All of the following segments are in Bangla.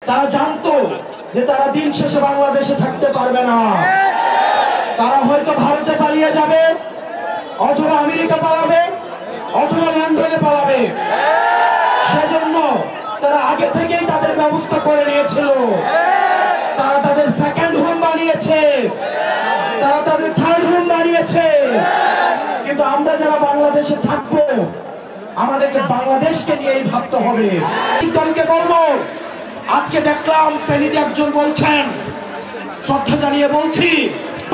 তারা জানতো যে তারা দিন শেষে বাংলাদেশে থাকতে পারবে না। তারা হয়তো ভারতে পালিয়ে যাবে, অথবা আমেরিকা পালাবে, অথবা লন্ডনে পালাবে। সেজন্য তারা আগে থেকেই তাদের ব্যবস্থা করে নিয়েছিল। তারা তাদের সেকেন্ড হোম বানিয়েছে, তারা তাদের থার্ড হোম বানিয়েছে। কিন্তু আমরা যারা বাংলাদেশে থাকবো, আমাদেরকে বাংলাদেশকে নিয়েই ভাবতে হবে। দলকে বলবো, আজকে দেখলাম ফেনীতে একজন বলছেন, শ্রদ্ধা জানিয়ে বলছি,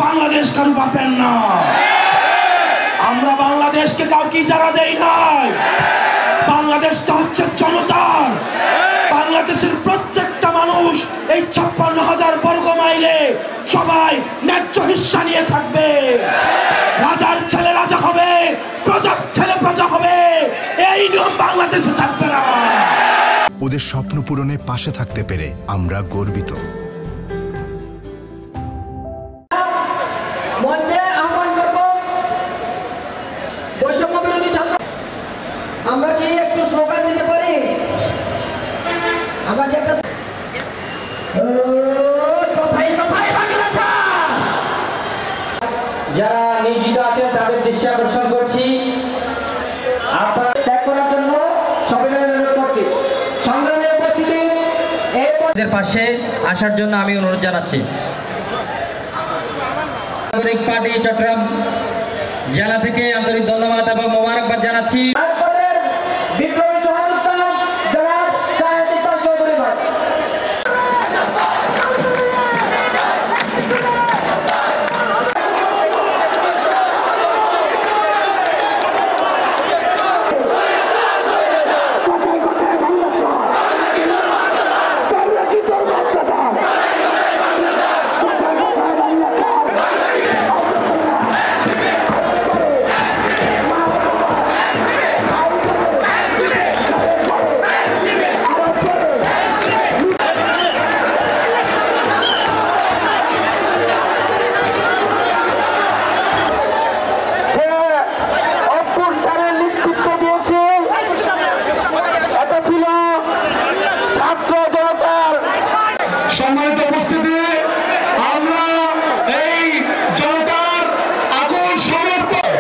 বাংলাদেশ কারু পাবেন না। আমরা বাংলাদেশকে কাউকে যারা দেই নাই। বাংলাদেশটা হচ্ছে জনতার। বাংলাদেশের প্রত্যেকটা মানুষ এই 56,000 বর্গ মাইলে সবাই ন্যায্য হিস্সা নিয়ে থাকবে। রাজার ছেলে রাজা হবে, প্রজার ছেলে প্রজা হবে, এই নিয়ম বাংলাদেশে থাকবে না। ওদের স্বপ্ন পূরণে পাশে থাকতে পেরে আমরা গর্বিত। আমরা কি একটু স্লোগান দিতে পারি? আমাকে একটা যারা নিয়োজিত আছে তাদের দৃষ্টি আকর্ষণ করছি, আপনারা ত্যাগ করার জন্য সম্মেলনে অনুরোধ করছি। সংগ্রামে উপস্থিতি এর পাশে আসার জন্য আমি অনুরোধ জানাচ্ছি। নাগরিক পার্টি চট্টগ্রাম জেলা থেকে আন্তরিক ধন্যবাদ এবং মোবারকবাদ জানাচ্ছি। সম্মানিত উপস্থিতি, আমরা এই জনতার আকুল সমর্থন।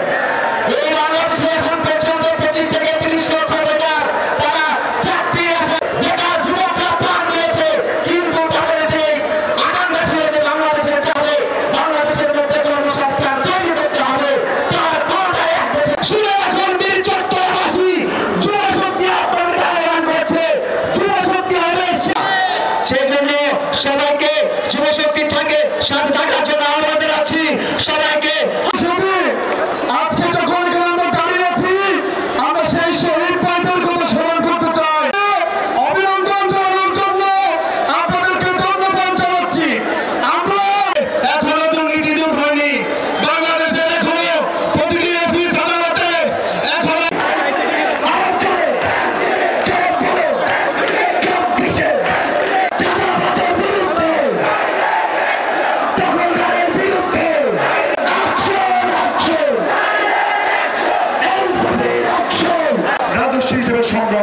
এই বাংলাদেশে এখন পর্যন্ত 25 থেকে 30 লক্ষ বেকার তারা চাকরি আছে, বেকার যুবকরা প্রাণ দিয়েছে। কিন্তু তাদের যে আকাঙ্ক্ষা ছিল যে বাংলাদেশের চাপে বাংলাদেশের মধ্যে কর্মসংস্থান তৈরি করতে হবে, তার কোনটাই এক বছর শুনে এখন বীর চট্টগ্রামবাসী যুব শক্তি আপনাদের আহ্বান করছে। যুব শক্তি হবে, সেই জন্য সবাইকে যুব শক্তি থাকে সাথে থাকার জন্য আহ্বান জানাচ্ছি সবাইকে। আজকে যখন এখানে আমরা দাঁড়িয়ে আছি, আমরা সেই শহীদ ভাইদের কথা স্মরণ করতে চাই, অভিনন্দন জানানোর জন্য আপনাদেরকে ধন্যবাদ জানাচ্ছি। আমরা এখনো দুর্নীতি দূর হয়নি বাংলাদেশের, এখনো প্রতিটি অফিস আদালতে এখনো রাজস্বী হিসেবে সংগ্রাম